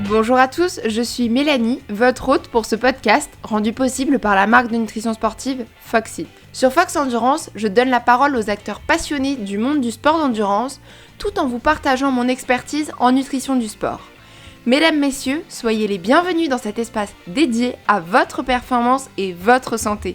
Bonjour à tous, je suis Mélanie, votre hôte pour ce podcast rendu possible par la marque de nutrition sportive Foxy. Sur Fox Endurance, je donne la parole aux acteurs passionnés du monde du sport d'endurance tout en vous partageant mon expertise en nutrition du sport. Mesdames, messieurs, soyez les bienvenus dans cet espace dédié à votre performance et votre santé.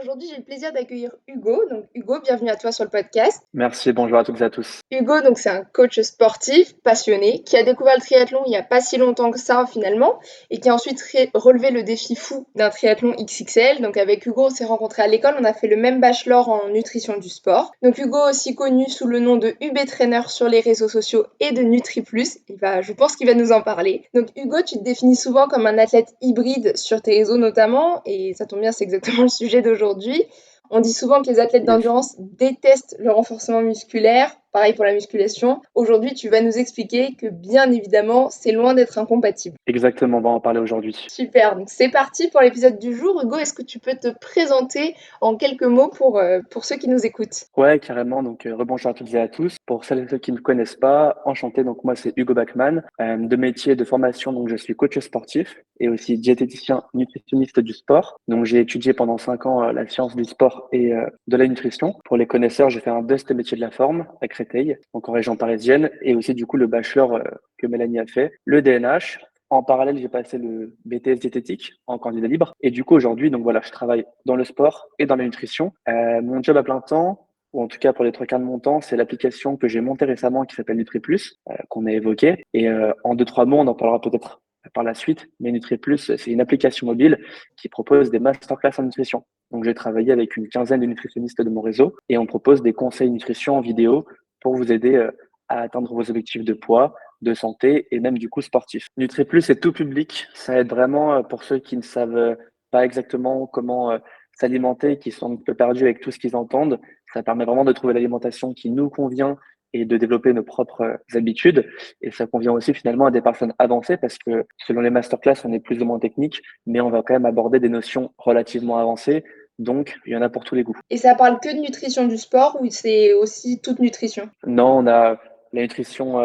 Aujourd'hui, j'ai le plaisir d'accueillir Hugo. Donc, Hugo, bienvenue à toi sur le podcast. Merci, bonjour à toutes et à tous. Hugo, donc, c'est un coach sportif passionné qui a découvert le triathlon il n'y a pas si longtemps que ça finalement et qui a ensuite relevé le défi fou d'un triathlon XXL. Donc, avec Hugo, on s'est rencontrés à l'école, on a fait le même bachelor en nutrition du sport. Donc, Hugo, aussi connu sous le nom de UB Trainer sur les réseaux sociaux et de NutriPlus, je pense qu'il va nous en parler. Donc, Hugo, tu te définis souvent comme un athlète hybride sur tes réseaux notamment et ça tombe bien, c'est exactement le sujet d'aujourd'hui. On dit souvent que les athlètes d'endurance détestent le renforcement musculaire, pareil pour la musculation. Aujourd'hui, tu vas nous expliquer que bien évidemment, c'est loin d'être incompatible. Exactement, on va en parler aujourd'hui. Super, donc c'est parti pour l'épisode du jour. Hugo, est-ce que tu peux te présenter en quelques mots pour ceux qui nous écoutent? Ouais, carrément, donc rebonjour à toutes et à tous. Pour celles et ceux qui ne me connaissent pas, enchanté, donc moi c'est Hugo Bachmann. De métier, de formation, donc je suis coach sportif et aussi diététicien nutritionniste du sport. Donc j'ai étudié pendant 5 ans la science du sport et de la nutrition. Pour les connaisseurs, j'ai fait un DEST métier de la forme à Créteil, donc en région parisienne, et aussi du coup le bachelor que Mélanie a fait, le DNH. En parallèle, j'ai passé le BTS diététique en candidat libre. Et du coup, aujourd'hui, donc voilà, je travaille dans le sport et dans la nutrition. Mon job à plein temps, ou en tout cas pour les 3 quarts de mon temps, c'est l'application que j'ai montée récemment qui s'appelle NutriPlus, qu'on a évoquée. Et en 2-3 mots, on en parlera peut-être par la suite. Mais NutriPlus, c'est une application mobile qui propose des masterclass en nutrition. Donc, j'ai travaillé avec une quinzaine de nutritionnistes de mon réseau et on propose des conseils nutrition en vidéo pour vous aider à atteindre vos objectifs de poids, de santé et même du coup sportif. NutriPlus c'est tout public, ça aide vraiment pour ceux qui ne savent pas exactement comment s'alimenter, qui sont un peu perdus avec tout ce qu'ils entendent. Ça permet vraiment de trouver l'alimentation qui nous convient et de développer nos propres habitudes. Et ça convient aussi finalement à des personnes avancées parce que selon les masterclass, on est plus ou moins technique, mais on va quand même aborder des notions relativement avancées. Donc, il y en a pour tous les goûts. Et ça parle que de nutrition du sport ou c'est aussi toute nutrition? Non, on a la nutrition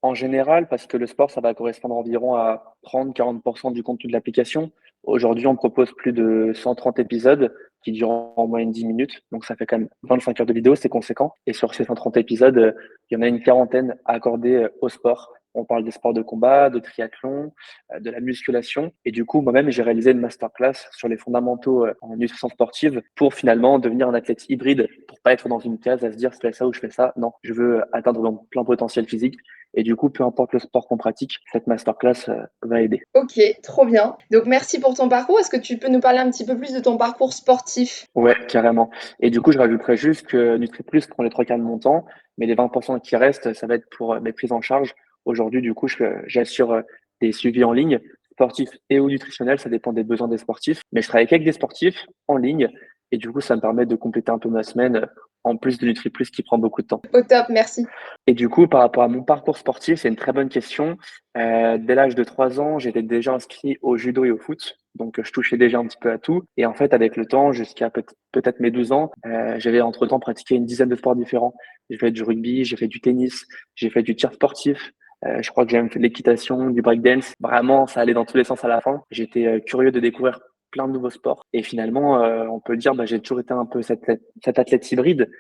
en général parce que le sport, ça va correspondre environ à 30-40% du contenu de l'application. Aujourd'hui, on propose plus de 130 épisodes qui durent en moyenne 10 minutes. Donc, ça fait quand même 25 heures de vidéo, c'est conséquent. Et sur ces 130 épisodes, il y en a une quarantaine accordés au sport. On parle des sports de combat, de triathlon, de la musculation. Et du coup, moi-même, j'ai réalisé une masterclass sur les fondamentaux en nutrition sportive pour finalement devenir un athlète hybride, pour pas être dans une case à se dire je fais ça ou je fais ça. Non, je veux atteindre mon plein potentiel physique. Et du coup, peu importe le sport qu'on pratique, cette masterclass va aider. Ok, trop bien. Donc merci pour ton parcours. Est-ce que tu peux nous parler un petit peu plus de ton parcours sportif? Ouais, carrément. Et du coup, je rajouterais juste que NutriPlus prend les 3 quarts de mon temps, mais les 20% qui restent, ça va être pour mes prises en charge. Aujourd'hui, du coup, j'assure des suivis en ligne, sportifs et ou nutritionnels, ça dépend des besoins des sportifs. Mais je travaille qu'avec des sportifs en ligne, et du coup, ça me permet de compléter un peu ma semaine, en plus de NutriPlus qui prend beaucoup de temps. Au top, merci. Et du coup, par rapport à mon parcours sportif, c'est une très bonne question. Dès l'âge de 3 ans, j'étais déjà inscrit au judo et au foot. Donc, je touchais déjà un petit peu à tout. Et en fait, avec le temps, jusqu'à peut-être mes 12 ans, j'avais entre-temps pratiqué une dizaine de sports différents. J'ai fait du rugby, j'ai fait du tennis, j'ai fait du tir sportif. Je crois que j'ai même fait de l'équitation, du breakdance. Vraiment, ça allait dans tous les sens à la fin. J'étais curieux de découvrir plein de nouveaux sports. Et finalement, on peut dire, j'ai toujours été un peu cet athlète hybride.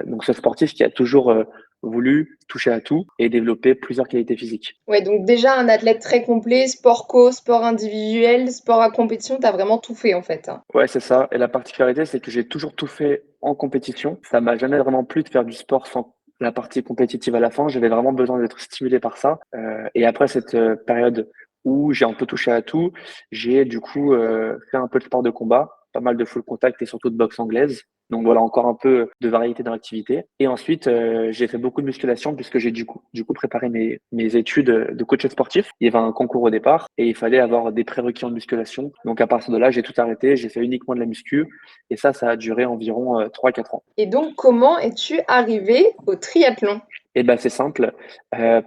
Donc, ce sportif qui a toujours voulu toucher à tout et développer plusieurs qualités physiques. Ouais, donc déjà un athlète très complet, sport co, sport individuel, sport à compétition, t'as vraiment tout fait en fait, hein. Ouais, c'est ça. Et la particularité, c'est que j'ai toujours tout fait en compétition. Ça m'a jamais vraiment plu de faire du sport sans la partie compétitive à la fin. J'avais vraiment besoin d'être stimulé par ça. Et après cette période où j'ai un peu touché à tout, j'ai du coup fait un peu de sport de combat, pas mal de full contact et surtout de boxe anglaise. Donc voilà, encore un peu de variété dans l'activité. Et ensuite, j'ai fait beaucoup de musculation puisque j'ai du coup préparé mes études de coach sportif. Il y avait un concours au départ et il fallait avoir des prérequis en musculation. Donc à partir de là, j'ai tout arrêté. J'ai fait uniquement de la muscu et ça a duré environ 3-4 ans. Et donc comment es-tu arrivé au triathlon? Et ben c'est simple.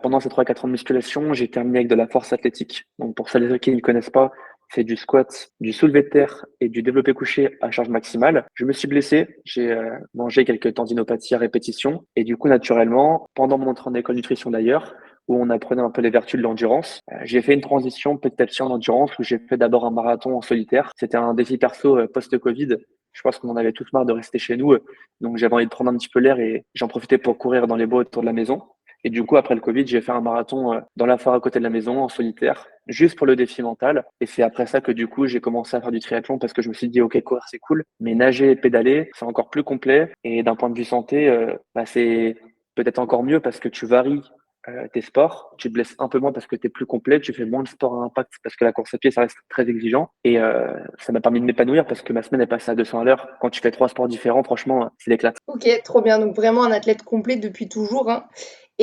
Pendant ces 3-4 ans de musculation, j'ai terminé avec de la force athlétique. Donc pour celles et ceux qui ne connaissent pas, c'est du squat, du soulevé de terre et du développé couché à charge maximale. Je me suis blessé, j'ai mangé quelques tendinopathies à répétition et du coup naturellement, pendant mon entrée en école nutrition d'ailleurs, où on apprenait un peu les vertus de l'endurance. J'ai fait une transition petit à petit en endurance où j'ai fait d'abord un marathon en solitaire. C'était un défi perso post-Covid. Je pense qu'on en avait tous marre de rester chez nous. Donc j'avais envie de prendre un petit peu l'air et j'en profitais pour courir dans les bois autour de la maison. Et du coup, après le Covid, j'ai fait un marathon dans la forêt à côté de la maison en solitaire, juste pour le défi mental. Et c'est après ça que du coup, j'ai commencé à faire du triathlon parce que je me suis dit, OK, courir, c'est cool, mais nager et pédaler, c'est encore plus complet. Et d'un point de vue santé, c'est peut-être encore mieux parce que tu varies tes sports, tu te blesses un peu moins parce que tu es plus complet, tu fais moins de sport à impact parce que la course à pied, ça reste très exigeant. Et ça m'a permis de m'épanouir parce que ma semaine est passée à 200 à l'heure. Quand tu fais trois sports différents, franchement, c'est l'éclate. Ok, trop bien. Donc vraiment un athlète complet depuis toujours, hein.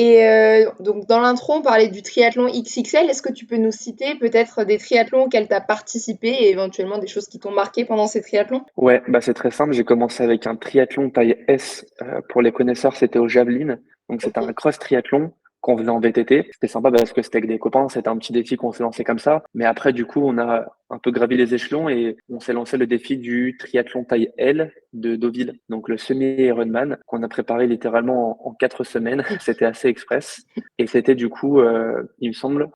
Et donc dans l'intro, on parlait du triathlon XXL. Est-ce que tu peux nous citer peut-être des triathlons auxquels tu as participé et éventuellement des choses qui t'ont marqué pendant ces triathlons? Ouais, bah c'est très simple. J'ai commencé avec un triathlon taille S. Pour les connaisseurs, c'était au Javelin. Donc c'était Ok. un cross triathlon qu'on faisait en VTT. C'était sympa parce que c'était avec des copains. C'était un petit défi qu'on s'est lancé comme ça. Mais après, du coup, on a un peu gravi les échelons et on s'est lancé le défi du triathlon taille L de Deauville. Donc le semi-Ironman qu'on a préparé littéralement en 4 semaines. C'était assez express. Et c'était du coup, il me semble,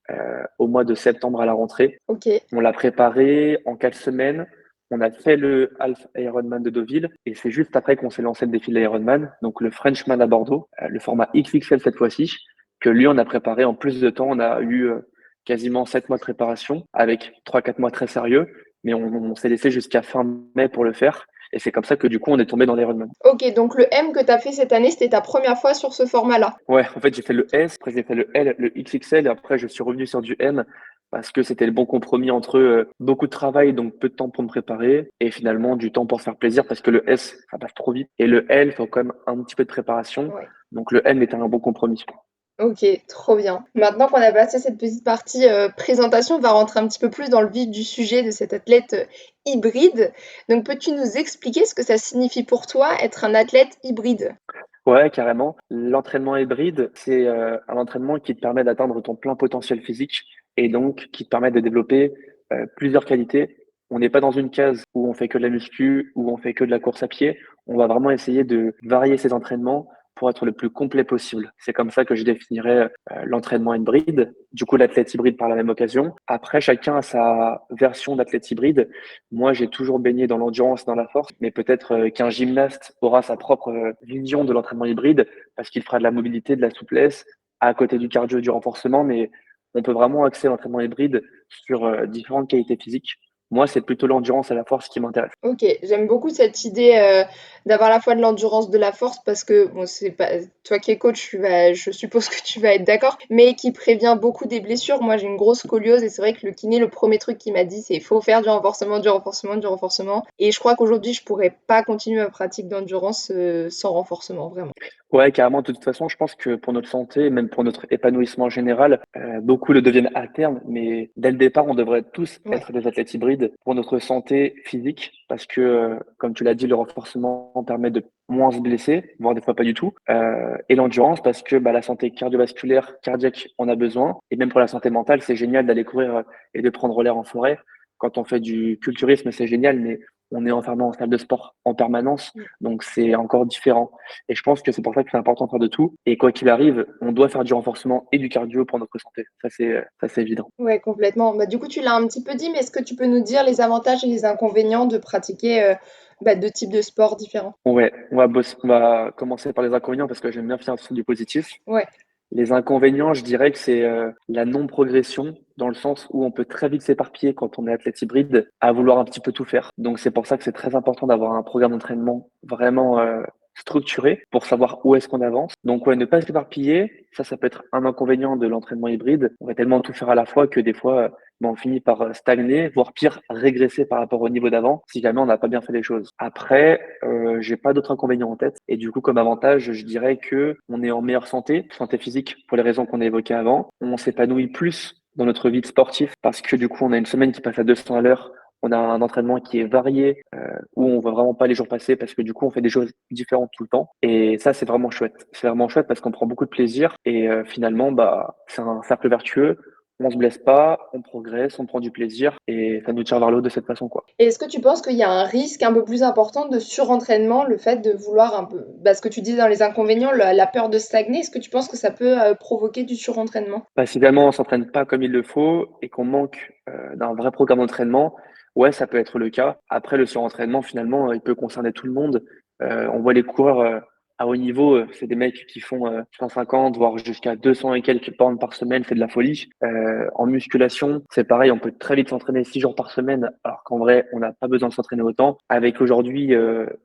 au mois de septembre à la rentrée. Ok. On l'a préparé en 4 semaines. On a fait le Half Ironman de Deauville et c'est juste après qu'on s'est lancé le défi de l'Ironman, donc le Frenchman à Bordeaux, le format XXL cette fois-ci, que lui on a préparé en plus de temps. On a eu quasiment 7 mois de préparation avec 3-4 mois très sérieux, mais on s'est laissé jusqu'à fin mai pour le faire et c'est comme ça que du coup on est tombé dans l'Ironman. Ok, donc le M que tu as fait cette année, c'était ta première fois sur ce format-là. Ouais, en fait, j'ai fait le S, après j'ai fait le L, le XXL, et après je suis revenu sur du M parce que c'était le bon compromis entre beaucoup de travail, donc peu de temps pour me préparer, et finalement du temps pour se faire plaisir parce que le S, ça passe trop vite, et le L, il faut quand même un petit peu de préparation, Ouais. donc le M était un bon compromis. Ok, trop bien. Maintenant qu'on a passé cette petite partie présentation, on va rentrer un petit peu plus dans le vif du sujet de cet athlète hybride. Donc peux-tu nous expliquer ce que ça signifie pour toi être un athlète hybride? Ouais, carrément. L'entraînement hybride, c'est un entraînement qui te permet d'atteindre ton plein potentiel physique et donc qui te permet de développer plusieurs qualités. On n'est pas dans une case où on fait que de la muscu, où on fait que de la course à pied. On va vraiment essayer de varier ses entraînements pour être le plus complet possible. C'est comme ça que je définirais l'entraînement hybride. Du coup, l'athlète hybride par la même occasion. Après, chacun a sa version d'athlète hybride. Moi, j'ai toujours baigné dans l'endurance, dans la force, mais peut-être qu'un gymnaste aura sa propre vision de l'entraînement hybride parce qu'il fera de la mobilité, de la souplesse à côté du cardio et du renforcement, mais on peut vraiment axer l'entraînement hybride sur différentes qualités physiques. Moi, c'est plutôt l'endurance et la force qui m'intéresse. Ok, j'aime beaucoup cette idée d'avoir à la fois de l'endurance, de la force, parce que bon, c'est pas toi qui es coach, je suppose que tu vas être d'accord, mais qui prévient beaucoup des blessures. Moi, j'ai une grosse scoliose et c'est vrai que le kiné, le premier truc qu'il m'a dit, c'est faut faire du renforcement, du renforcement, du renforcement. Et je crois qu'aujourd'hui, je pourrais pas continuer ma pratique d'endurance sans renforcement, vraiment. Ouais, carrément. De toute façon, je pense que pour notre santé, même pour notre épanouissement général, beaucoup le deviennent à terme, mais dès le départ, on devrait tous Ouais. être des athlètes hybrides pour notre santé physique, parce que, comme tu l'as dit, le renforcement permet de moins se blesser, voire des fois pas du tout, et l'endurance, parce que bah, la santé cardiovasculaire, cardiaque, on a besoin, et même pour la santé mentale, c'est génial d'aller courir et de prendre l'air en forêt. Quand on fait du culturisme, c'est génial, mais on est enfermé en salle de sport en permanence, donc c'est encore différent. Et je pense que c'est pour ça que c'est important de faire de tout. Et quoi qu'il arrive, on doit faire du renforcement et du cardio pour notre santé. Ça c'est évident. Ouais, complètement. Bah, du coup, tu l'as un petit peu dit, mais est-ce que tu peux nous dire les avantages et les inconvénients de pratiquer deux types de sports différents? Ouais, on va commencer par les inconvénients parce que j'aime bien faire du positif. Ouais, Les inconvénients, je dirais que c'est la non-progression, dans le sens où on peut très vite s'éparpiller quand on est athlète hybride à vouloir un petit peu tout faire. Donc c'est pour ça que c'est très important d'avoir un programme d'entraînement vraiment structuré pour savoir où est-ce qu'on avance. Donc ouais, ne pas s'éparpiller, ça peut être un inconvénient de l'entraînement hybride. On va tellement tout faire à la fois que des fois, ben, on finit par stagner, voire pire, régresser par rapport au niveau d'avant si jamais on n'a pas bien fait les choses. Après, j'ai pas d'autres inconvénients en tête. Et du coup, comme avantage, je dirais que on est en meilleure santé, santé physique pour les raisons qu'on a évoquées avant. On s'épanouit plus dans notre vie de sportif parce que du coup, on a une semaine qui passe à 200 à l'heure. On a un entraînement qui est varié, où on voit vraiment pas les jours passer parce que du coup, on fait des choses différentes tout le temps. Et ça, c'est vraiment chouette. C'est vraiment chouette parce qu'on prend beaucoup de plaisir et finalement, bah, c'est un cercle vertueux. on se blesse pas, on progresse, on prend du plaisir et ça nous tire vers le haut de cette façon, quoi. Et est-ce que tu penses qu'il y a un risque un peu plus important de surentraînement, le fait de vouloir un peu, ce que tu dis dans les inconvénients, la peur de stagner, est-ce que tu penses que ça peut provoquer du surentraînement? Bah, si vraiment on s'entraîne pas comme il le faut et qu'on manque d'un vrai programme d'entraînement, ouais, ça peut être le cas. Après, le surentraînement, finalement, il peut concerner tout le monde. On voit les coureurs à haut niveau, c'est des mecs qui font 150, voire jusqu'à 200 et quelques bornes par semaine, c'est de la folie. En musculation, c'est pareil, on peut très vite s'entraîner 6 jours par semaine, alors qu'en vrai, on n'a pas besoin de s'entraîner autant. Avec aujourd'hui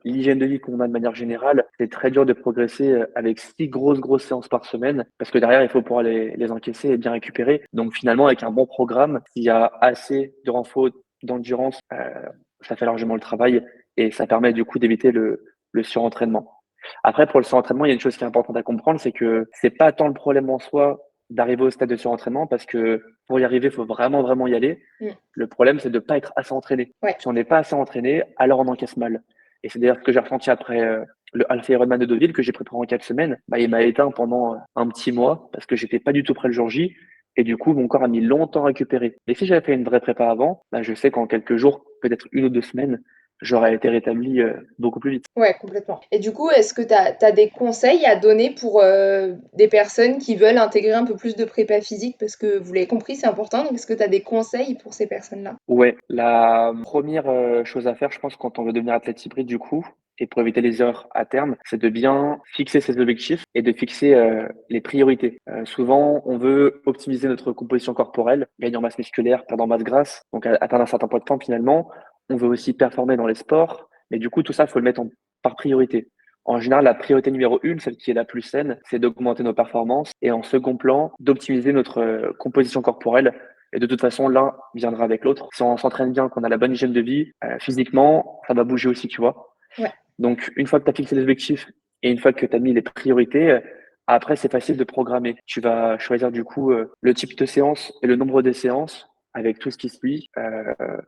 l'hygiène de vie qu'on a de manière générale, c'est très dur de progresser avec 6 grosses séances par semaine, parce que derrière, il faut pouvoir les encaisser et bien récupérer. Donc finalement, avec un bon programme, s'il y a assez de renfort d'endurance, ça fait largement le travail et ça permet du coup d'éviter le surentraînement. Après, pour le surentraînement, il y a une chose qui est importante à comprendre, c'est que c'est pas tant le problème en soi d'arriver au stade de surentraînement, parce que pour y arriver, il faut vraiment y aller. Mm. Le problème, c'est de ne pas être assez entraîné. Ouais. Si on n'est pas assez entraîné, alors on encaisse mal. Et c'est d'ailleurs ce que j'ai ressenti après le Alpha Ironman de Deauville que j'ai préparé en 4 semaines. Bah, il m'a éteint pendant un petit mois parce que j'étais pas du tout prêt le jour J. Et du coup, mon corps a mis longtemps à récupérer. Et si j'avais fait une vraie prépa avant, bah, je sais qu'en quelques jours, peut-être 1 ou 2 semaines, j'aurais été rétabli beaucoup plus vite. Ouais, complètement. Et du coup, est-ce que tu as des conseils à donner pour des personnes qui veulent intégrer un peu plus de prépa physique? Parce que vous l'avez compris, c'est important. Donc, est-ce que tu as des conseils pour ces personnes-là? Ouais, la première chose à faire, je pense, quand on veut devenir athlète hybride, du coup, et pour éviter les erreurs à terme, c'est de bien fixer ses objectifs et de fixer les priorités. Souvent, on veut optimiser notre composition corporelle, gagner en masse musculaire, perdre en masse grasse, donc atteindre un certain point de temps finalement. On veut aussi performer dans les sports, mais du coup, tout ça, il faut le mettre par priorité. En général, la priorité numéro 1, celle qui est la plus saine, c'est d'augmenter nos performances et en second plan, d'optimiser notre composition corporelle. Et de toute façon, l'un viendra avec l'autre. Si on s'entraîne bien, qu'on a la bonne hygiène de vie, physiquement, ça va bouger aussi, tu vois. Ouais. Donc, une fois que tu as fixé les objectifs et une fois que tu as mis les priorités, après, c'est facile de programmer. Tu vas choisir du coup le type de séance et le nombre des séances avec tout ce qui suit,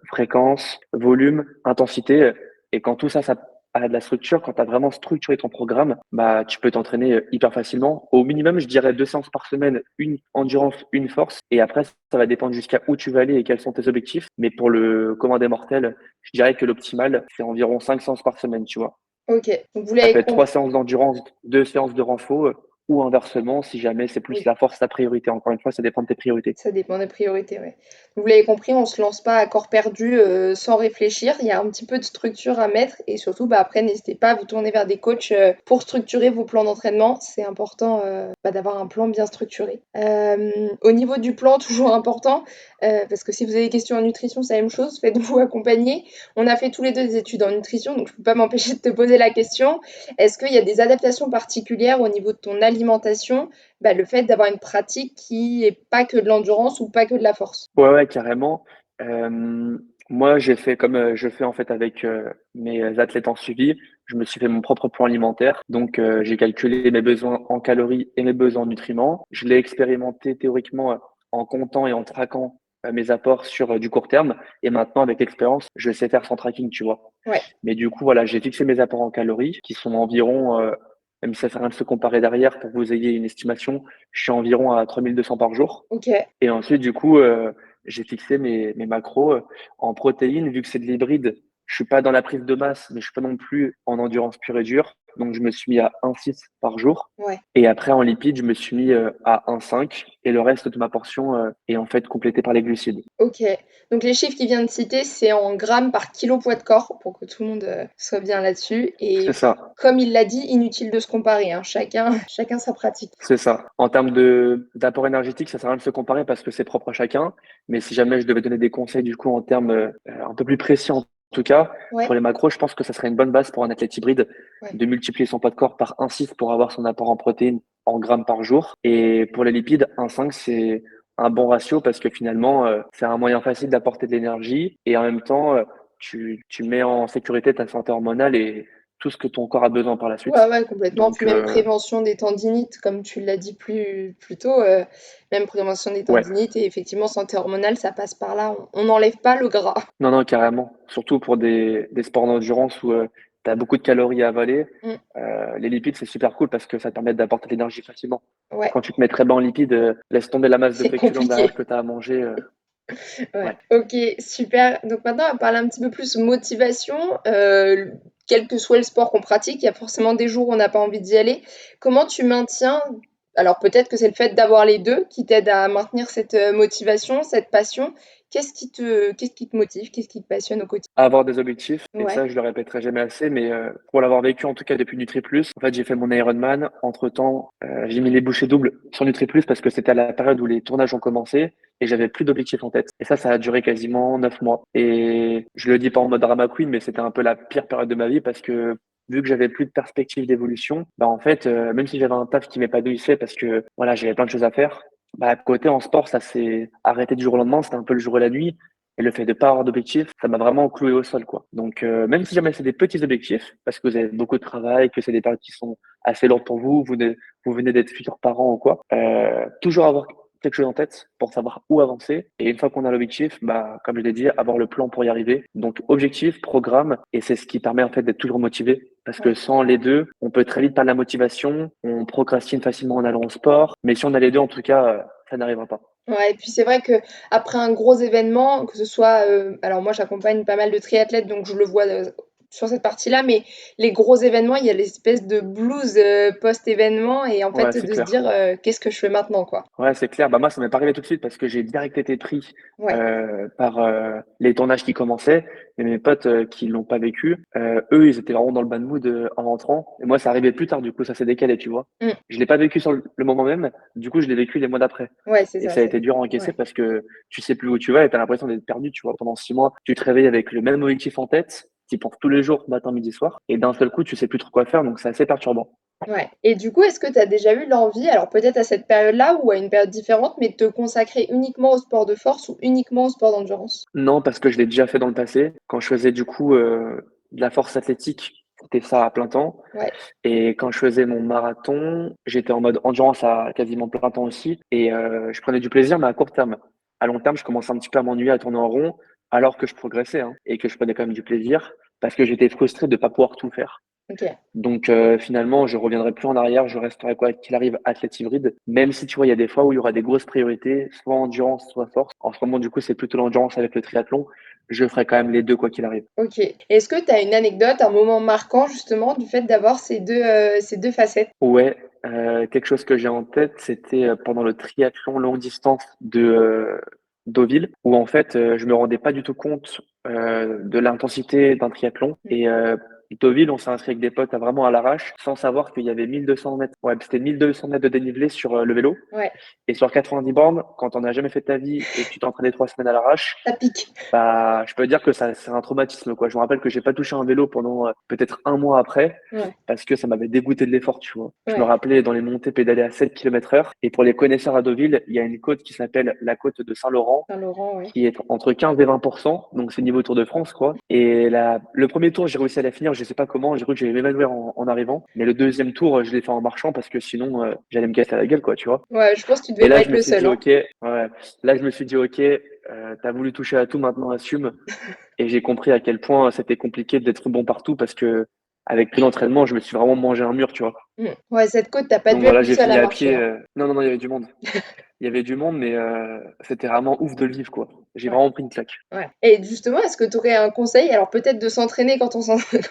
fréquence, volume, intensité. Et quand tout ça, ça a de la structure, quand tu as vraiment structuré ton programme, bah, tu peux t'entraîner hyper facilement. Au minimum, je dirais 2 séances par semaine, une endurance, une force. Et après, ça va dépendre jusqu'à où tu vas aller et quels sont tes objectifs. Mais pour le commun des mortels, je dirais que l'optimal, c'est environ 5 séances par semaine, tu vois. Ok. Donc, vous Ça l'avez peut être trois compris. séances d'endurance, 2 séances de renfo, ou inversement, si jamais c'est plus Oui. la force ta priorité. Encore une fois, ça dépend de tes priorités. Ça dépend des priorités, ouais. Vous l'avez compris, on se lance pas à corps perdu sans réfléchir. Il y a un petit peu de structure à mettre et surtout, après, n'hésitez pas à vous tourner vers des coachs pour structurer vos plans d'entraînement. C'est important d'avoir un plan bien structuré. Au niveau du plan, toujours important, parce que si vous avez des questions en nutrition, c'est la même chose, faites-vous accompagner. On a fait tous les deux des études en nutrition, donc je peux pas m'empêcher de te poser la question. Est-ce qu'il y a des adaptations particulières au niveau de ton alimentation, le fait d'avoir une pratique qui est pas que de l'endurance ou pas que de la force? Ouais, carrément. Moi, j'ai fait comme je fais en fait avec mes athlètes en suivi. Je me suis fait mon propre plan alimentaire. Donc, j'ai calculé mes besoins en calories et mes besoins en nutriments. Je l'ai expérimenté théoriquement en comptant et en traquant mes apports sur du court terme. Et maintenant, avec l'expérience, je sais faire sans tracking, tu vois. Ouais, Mais du coup, voilà, j'ai fixé mes apports en calories qui sont environ, même si ça ne sert à rien de se comparer derrière pour que vous ayez une estimation, je suis environ à 3200 par jour. ok. Et ensuite, du coup, j'ai fixé mes macros en protéines. Vu que c'est de l'hybride, je suis pas dans la prise de masse, mais je suis pas non plus en endurance pure et dure. Donc, je me suis mis à 1,6 par jour. Ouais, Et après, en lipides, je me suis mis à 1,5. Et le reste de ma portion est en fait complété par les glucides. ok. Donc les chiffres qu'il vient de citer, c'est en grammes par kilo poids de corps, pour que tout le monde soit bien là-dessus. C'est Et ça. comme il l'a dit, inutile de se comparer, hein. Chacun, chacun sa pratique. C'est ça. En termes d'apport énergétique, ça sert à rien de se comparer parce que c'est propre à chacun. Mais si jamais je devais donner des conseils du coup en termes un peu plus précis en tout cas, Ouais, pour les macros, je pense que ça serait une bonne base pour un athlète hybride ouais. de multiplier son poids de corps par 1,6 pour avoir son apport en protéines en grammes par jour. Et pour les lipides, 1,5 c'est un bon ratio parce que finalement, c'est un moyen facile d'apporter de l'énergie et en même temps, tu mets en sécurité ta santé hormonale et tout ce que ton corps a besoin par la Ouais, suite. ouais, complètement. Puis Donc, même prévention des tendinites, comme tu l'as dit plus tôt, même prévention des ouais. tendinites et effectivement santé hormonale, ça passe par là. On n'enlève pas le gras. Non, non, carrément. Surtout pour des sports d'endurance où tu as beaucoup de calories à avaler. Mm. Les lipides, c'est super cool parce que ça te permet d'apporter de l'énergie facilement. Ouais, Quand tu te mets très bas en lipides, laisse tomber la masse de c'est féculents derrière compliqué. que tu as à manger. Ouais. Ouais. OK, super. Donc maintenant, on va parler un petit peu plus motivation. Quel que soit le sport qu'on pratique, il y a forcément des jours où on n'a pas envie d'y aller. Comment tu maintiens alors peut-être que c'est le fait d'avoir les 2 qui t'aide à maintenir cette, motivation, cette passion. Qu'est-ce qui te motive? Qu'est-ce qui te passionne au quotidien? Avoir des objectifs, et Ouais, ça, je le répéterai jamais assez, mais pour l'avoir vécu en tout cas depuis Nutri+, en fait, j'ai fait mon Ironman. Entre-temps, j'ai mis les bouchées doubles sur Nutri+, parce que c'était à la période où les tournages ont commencé et j'avais plus d'objectifs en tête. Et ça a duré quasiment 9 mois. Et je le dis pas en mode drama queen, mais c'était un peu la pire période de ma vie parce que vu que j'avais plus de perspective d'évolution, bah en fait, même si j'avais un taf qui m'épanouissait parce que voilà, j'avais plein de choses à faire, bah à côté en sport, ça s'est arrêté du jour au lendemain. C'était un peu le jour et la nuit. Et le fait de pas avoir d'objectifs, ça m'a vraiment cloué au sol, quoi. Donc, même si jamais c'est des petits objectifs, parce que vous avez beaucoup de travail, que c'est des périodes qui sont assez lourdes pour vous, vous venez d'être futurs parents ou quoi, toujours avoir quelque chose en tête pour savoir où avancer. Et une fois qu'on a l'objectif, bah, comme je l'ai dit, avoir le plan pour y arriver. Donc, objectif, programme, et c'est ce qui permet en fait d'être toujours motivé. Parce que ouais. sans les deux, on peut très vite perdre la motivation, on procrastine facilement en allant au sport. Mais si on a les deux, en tout cas, ça n'arrivera pas. Ouais et puis c'est vrai qu'après un gros événement, que ce soit, alors moi j'accompagne pas mal de triathlètes donc je le vois, sur cette partie-là, mais les gros événements, il y a l'espèce de blues, post-événement et en Ouais, fait c'est de se clair. dire, «Qu'est-ce que je fais maintenant?» quoi. Ouais, c'est clair. Bah, moi, ça m'est pas arrivé tout de suite parce que j'ai direct été pris Ouais, par les tournages qui commençaient. Et mes potes qui l'ont pas vécu, eux, ils étaient vraiment dans le bad mood en rentrant. Et moi, ça arrivait plus tard, du coup, ça s'est décalé, tu vois. mmh, Je l'ai pas vécu sur le moment même, du coup, je l'ai vécu les mois d'après. ouais, c'est Et ça, ça a été dur à encaisser ouais, parce que tu sais plus où tu vas et tu as l'impression d'être perdu, tu vois. Pendant 6 mois, tu te réveilles avec le même objectif en tête, tu y penses tous les jours, matin, midi, soir. Et d'un seul coup, tu sais plus trop quoi faire, donc c'est assez perturbant. ouais et du coup, est-ce que tu as déjà eu l'envie, alors peut-être à cette période-là ou à une période différente, mais de te consacrer uniquement au sport de force ou uniquement au sport d'endurance? Non, parce que je l'ai déjà fait dans le passé. Quand je faisais du coup de la force athlétique, c'était ça à plein temps. Ouais, Et quand je faisais mon marathon, j'étais en mode endurance à quasiment plein temps aussi. Et je prenais du plaisir, mais à court terme. À long terme, je commençais un petit peu à m'ennuyer, à tourner en rond, alors que je progressais, hein, et que je prenais quand même du plaisir, parce que j'étais frustré de ne pas pouvoir tout faire. OK. Donc finalement, je reviendrai plus en arrière, je resterai quoi qu'il arrive athlète hybride, même si tu vois, il y a des fois où il y aura des grosses priorités, soit endurance, soit force. En ce moment, du coup, c'est plutôt l'endurance avec le triathlon. Je ferai quand même les deux quoi qu'il arrive. OK. Est-ce que tu as une anecdote, un moment marquant justement du fait d'avoir ces deux facettes? Ouais, quelque chose que j'ai en tête, c'était pendant le triathlon longue distance de Deauville, où en fait, je me rendais pas du tout compte de l'intensité d'un triathlon. Mmh. Et Deauville, on s'est inscrit avec des potes à vraiment à l'arrache, sans savoir qu'il y avait 1200 mètres. Ouais, c'était 1200 mètres de dénivelé sur le vélo. Ouais, Et sur 90 bornes, quand on n'a jamais fait de ta vie et que tu t'es entraîné 3 semaines à l'arrache, ça pique. bah, je peux dire que ça, c'est un traumatisme, quoi. Je me rappelle que j'ai pas touché un vélo pendant peut-être un mois après, Ouais, parce que ça m'avait dégoûté de l'effort, tu vois. Je me ouais, rappelais dans les montées pédaler à 7 km/h. Et pour les connaisseurs à Deauville, il y a une côte qui s'appelle la côte de Saint-Laurent, Saint-Laurent, ouais. qui est entre 15 et 20%. Donc c'est niveau Tour de France, quoi. Et le premier tour, j'ai réussi à la finir. Je sais pas comment. J'ai cru que j'allais m'évanouir en arrivant. Mais le deuxième tour, je l'ai fait en marchant parce que sinon, j'allais me casser la gueule, quoi, tu vois. Ouais, je pense que tu Et devais pas là, je être me le suis seul, dit, hein. OK, ouais. Là, je me suis dit, OK, t'as voulu toucher à tout, maintenant assume. Et j'ai compris à quel point c'était compliqué d'être bon partout parce que avec plus d'entraînement, je me suis vraiment mangé un mur, tu vois. Ouais, cette côte, tu pas Donc dû être voilà, le j'ai seul à fini à marcher, pied. hein. Non, non, non, il y avait du monde. Il y avait du monde, mais c'était vraiment ouf de le vivre, quoi. J'ai Ouais. vraiment pris une claque. Ouais. Et justement, est-ce que tu aurais un conseil, alors peut-être de s'entraîner quand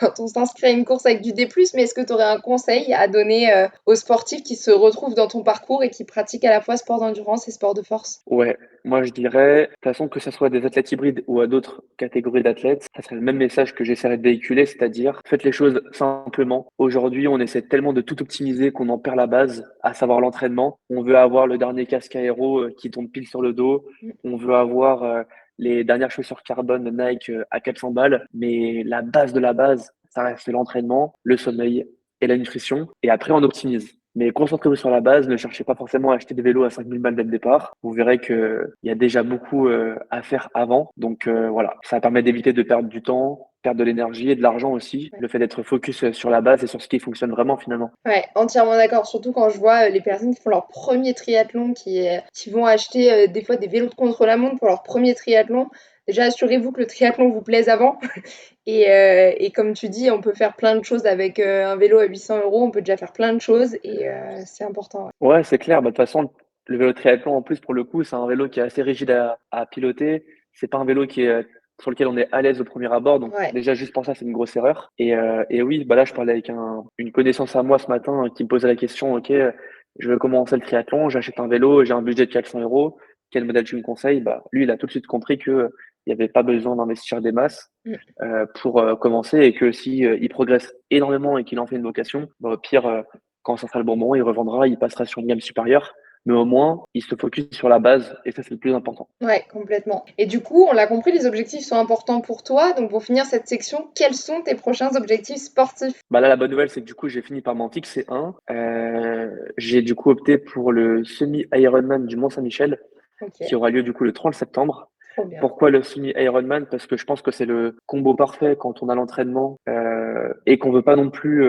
quand on s'inscrit à une course avec du D+, mais est-ce que tu aurais un conseil à donner aux sportifs qui se retrouvent dans ton parcours et qui pratiquent à la fois sport d'endurance et sport de force? Ouais, moi je dirais, de toute façon, que ce soit des athlètes hybrides ou à d'autres catégories d'athlètes, ça serait le même message que j'essaierais de véhiculer, c'est-à-dire faites les choses simplement. Aujourd'hui, on essaie tellement de tout optimiser qu'on en perd la base, à savoir l'entraînement. On veut avoir le dernier casque aéro qui tombe pile sur le dos. Mm. On veut avoir les dernières chaussures carbone Nike à 400 balles, mais la base de la base, ça reste l'entraînement, le sommeil et la nutrition. Et après, on optimise. Mais concentrez-vous sur la base, ne cherchez pas forcément à acheter des vélos à 5000 balles dès le départ. Vous verrez que il y a déjà beaucoup à faire avant. Donc voilà, ça permet d'éviter de perdre du temps, perdre de l'énergie et de l'argent aussi. Ouais. Le fait d'être focus sur la base et sur ce qui fonctionne vraiment finalement. Ouais, entièrement d'accord. Surtout quand je vois les personnes qui font leur premier triathlon, qui vont acheter des fois des vélos de contre-la-montre pour leur premier triathlon. déjà assurez-vous que le triathlon vous plaise avant. Et comme tu dis, on peut faire plein de choses avec un vélo à 800 euros, on peut déjà faire plein de choses et c'est important. Ouais. Ouais, c'est clair. Bah, de toute façon, le vélo triathlon, en plus, pour le coup, c'est un vélo qui est assez rigide à piloter. C'est pas un vélo sur lequel on est à l'aise au premier abord. Donc, Ouais. déjà, juste pour ça, c'est une grosse erreur. Et oui, bah là, je parlais avec une connaissance à moi ce matin qui me posait la question, OK, je veux commencer le triathlon, j'achète un vélo, j'ai un budget de 400 euros. Quel modèle tu me conseilles? Bah, lui, il a tout de suite compris que il n'y avait pas besoin d'investir des masses Mm. pour commencer et que si il progresse énormément et qu'il en fait une vocation, bah, au pire, quand ça sera le bon moment, il revendra, il passera sur une gamme supérieure. Mais au moins, il se focus sur la base et ça, c'est le plus important. Ouais, complètement. Et du coup, on l'a compris, les objectifs sont importants pour toi. Donc pour finir cette section, quels sont tes prochains objectifs sportifs? Bah là, la bonne nouvelle, c'est que du coup, j'ai fini par m'en fixer un. J'ai du coup opté pour le semi-Ironman du Mont-Saint-Michel Ok, qui aura lieu du coup le 30 septembre. trop bien. Pourquoi le semi-Ironman? Parce que je pense que c'est le combo parfait quand on a l'entraînement et qu'on veut pas non plus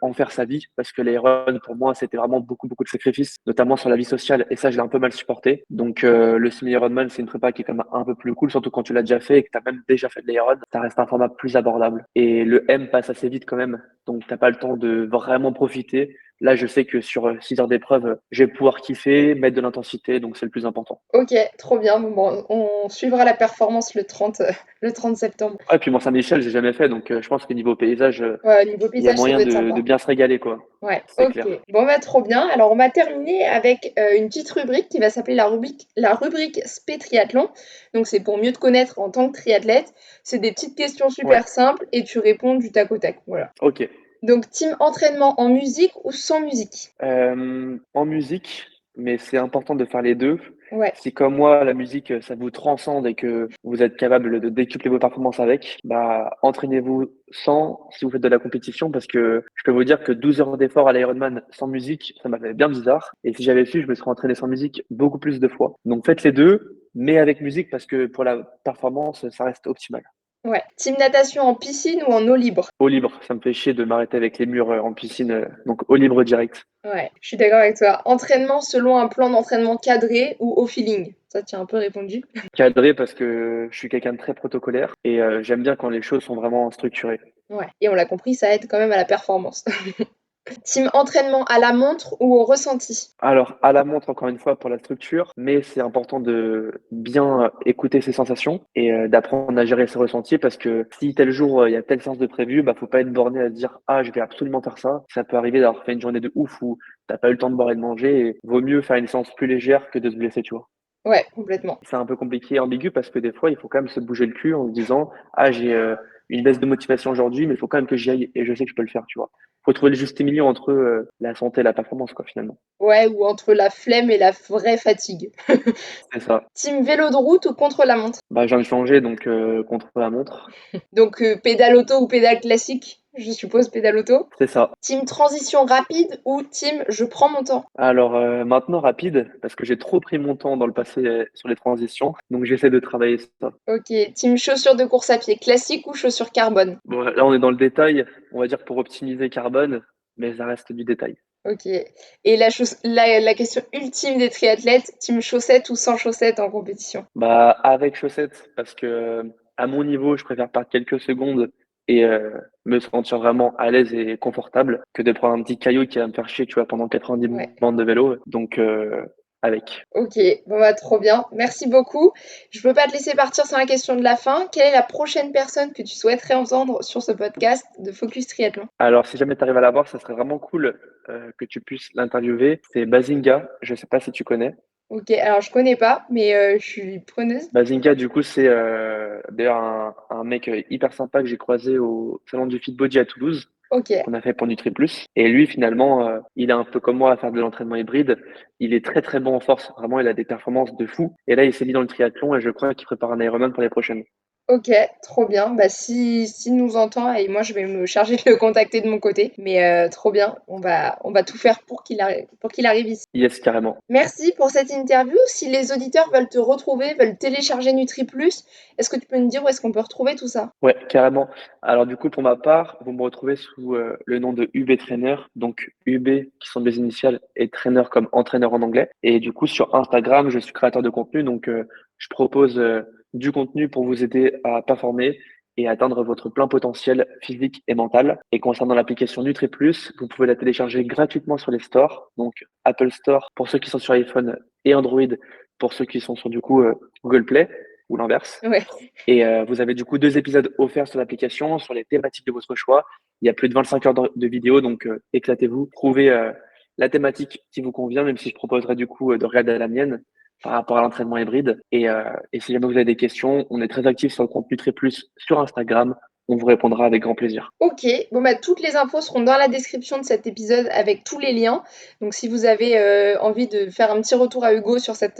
en faire sa vie. Parce que l'Iron, pour moi, c'était vraiment beaucoup, beaucoup de sacrifices, notamment sur la vie sociale. Et ça, je l'ai un peu mal supporté. Donc le semi-Ironman, c'est une prépa qui est quand même un peu plus cool, surtout quand tu l'as déjà fait et que tu as même déjà fait de l'Iron. Ça reste un format plus abordable. Et le M passe assez vite quand même. Donc t'as pas le temps de vraiment profiter. Là, je sais que sur 6 heures d'épreuve, je vais pouvoir kiffer, mettre de l'intensité, donc c'est le plus important. Ok, trop bien. Bon, on suivra la performance le 30 septembre. Ah, et puis Mont-Saint-Michel, j'ai jamais fait, donc je pense que niveau paysage, Ouais, niveau il y a paysage, ça moyen doit être de sympa. bien se régaler, quoi. Ouais, C'est ok. clair. Bon, bah, trop bien. Alors, on va terminer avec une petite rubrique qui va s'appeler la rubrique Spé Triathlon. Donc, c'est pour mieux te connaître en tant que triathlète. C'est des petites questions Ouais, super simples et tu réponds du tac au tac. Voilà. ok. Donc, team entraînement en musique ou sans musique? En musique, mais c'est important de faire les deux. Ouais, Si comme moi, la musique, ça vous transcende et que vous êtes capable de décupler vos performances avec, bah entraînez-vous sans si vous faites de la compétition parce que je peux vous dire que 12 heures d'effort à l'Ironman sans musique, ça m'a fait bien bizarre. Et si j'avais su, je me serais entraîné sans musique beaucoup plus de fois. Donc faites les deux, mais avec musique parce que pour la performance, ça reste optimal. ouais. Team natation en piscine ou en eau libre? Eau libre, ça me fait chier de m'arrêter avec les murs en piscine, donc eau libre direct. Ouais, je suis d'accord avec toi. Entraînement selon un plan d'entraînement cadré ou au feeling? Ça, tu as un peu répondu. Cadré parce que je suis quelqu'un de très protocolaire et j'aime bien quand les choses sont vraiment structurées. Ouais, et on l'a compris, ça aide quand même à la performance. Team entraînement à la montre ou au ressenti? Alors, à la montre, encore une fois, pour la structure, mais c'est important de bien écouter ses sensations et d'apprendre à gérer ses ressentis parce que si tel jour il y a telle séance de prévu, bah faut pas être borné à se dire ah je vais absolument faire ça. Ça peut arriver d'avoir fait une journée de ouf où t'as pas eu le temps de boire et de manger et vaut mieux faire une séance plus légère que de se blesser, tu vois. Ouais, complètement. C'est un peu compliqué et ambigu parce que des fois, il faut quand même se bouger le cul en se disant, ah, j'ai une baisse de motivation aujourd'hui, mais il faut quand même que j'y aille et je sais que je peux le faire, tu vois. Faut trouver le juste milieu entre la santé et la performance, quoi, finalement. Ouais, ou entre la flemme et la vraie fatigue. C'est ça. Team vélo de route ou contre la montre? Bah, je viens de changer, donc contre la montre. Donc pédale auto ou pédale classique? Je suppose pédale auto. C'est ça. Team transition rapide ou team je prends mon temps? Alors maintenant, rapide, parce que j'ai trop pris mon temps dans le passé sur les transitions, donc j'essaie de travailler ça. Ok, team chaussures de course à pied classique ou chaussures carbone? Bon, là, on est dans le détail, on va dire pour optimiser carbone, mais ça reste du détail. Ok. Et la question ultime des triathlètes, team chaussettes ou sans chaussettes en compétition? Bah, avec chaussettes, parce que à mon niveau, je préfère perdre quelques secondes et me sentir vraiment à l'aise et confortable que de prendre un petit caillou qui va me faire chier, tu vois, pendant 90 Ouais. bandes de vélo. Donc, avec. Ok, bon bah trop bien, merci beaucoup. Je peux pas te laisser partir sans la question de la fin. Quelle est la prochaine personne que tu souhaiterais entendre sur ce podcast de Focus Triathlon? Alors, si jamais tu arrives à l'avoir, ça serait vraiment cool que tu puisses l'interviewer. C'est Bazinga, je sais pas si tu connais. Ok, alors je connais pas, mais je suis preneuse. Bazinga, du coup, c'est d'ailleurs un mec hyper sympa que j'ai croisé au salon du Fit Body à Toulouse, Ok, qu'on a fait pour Nutri Plus. Et lui, finalement, il est un peu comme moi à faire de l'entraînement hybride. Il est très très bon en force. Vraiment, il a des performances de fou. Et là, il s'est mis dans le triathlon et je crois qu'il prépare un Ironman pour les prochaines. ok, trop bien. Bah s'il nous entend, et moi je vais me charger de le contacter de mon côté. Mais trop bien, on va tout faire pour qu'il arrive ici. Yes, carrément. Merci pour cette interview. Si les auditeurs veulent te retrouver, veulent télécharger Nutri Plus, est-ce que tu peux me dire où est-ce qu'on peut retrouver tout ça? Ouais, carrément. Alors du coup, pour ma part, vous me retrouvez sous le nom de UB Trainer, donc UB qui sont des initiales et trainer comme entraîneur en anglais. Et du coup, sur Instagram, je suis créateur de contenu, donc Je propose du contenu pour vous aider à performer et atteindre votre plein potentiel physique et mental. Et concernant l'application NutriPlus, vous pouvez la télécharger gratuitement sur les stores, donc Apple Store pour ceux qui sont sur iPhone et Android pour ceux qui sont sur Google Play ou l'inverse. Ouais. Et vous avez du coup 2 épisodes offerts sur l'application, sur les thématiques de votre choix. Il y a plus de 25 heures de vidéos, donc éclatez-vous. Trouvez la thématique qui vous convient, même si je proposerais du coup de regarder la mienne par rapport à l'entraînement hybride. Et si jamais vous avez des questions, on est très actifs sur le contenu Très Plus sur Instagram. On vous répondra avec grand plaisir. Ok, bon bah toutes les infos seront dans la description de cet épisode avec tous les liens. Donc si vous avez envie de faire un petit retour à Hugo sur cet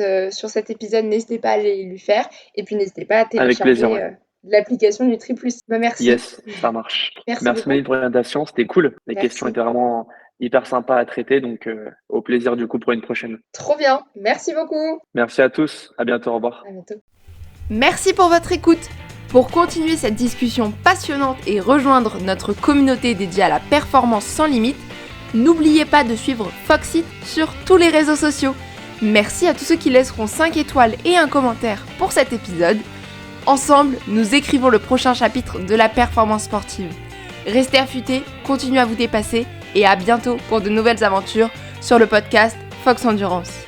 épisode, n'hésitez pas à aller lui faire. Et puis n'hésitez pas à Avec plaisir, télécharger ouais. l'application NutriPlus. Bah merci. Yes, ça marche. Merci Merci beaucoup. Méline pour l'invitation, c'était cool. Les questions Merci. étaient vraiment hyper sympas à traiter, donc au plaisir du coup pour une prochaine. Trop bien. Merci beaucoup. Merci à tous, à bientôt, au revoir. À bientôt. Merci pour votre écoute. Pour continuer cette discussion passionnante et rejoindre notre communauté dédiée à la performance sans limite, n'oubliez pas de suivre Foxit sur tous les réseaux sociaux. Merci à tous ceux qui laisseront 5 étoiles et un commentaire pour cet épisode. Ensemble, nous écrivons le prochain chapitre de la performance sportive. Restez affûtés, continuez à vous dépasser et à bientôt pour de nouvelles aventures sur le podcast Fox Endurance.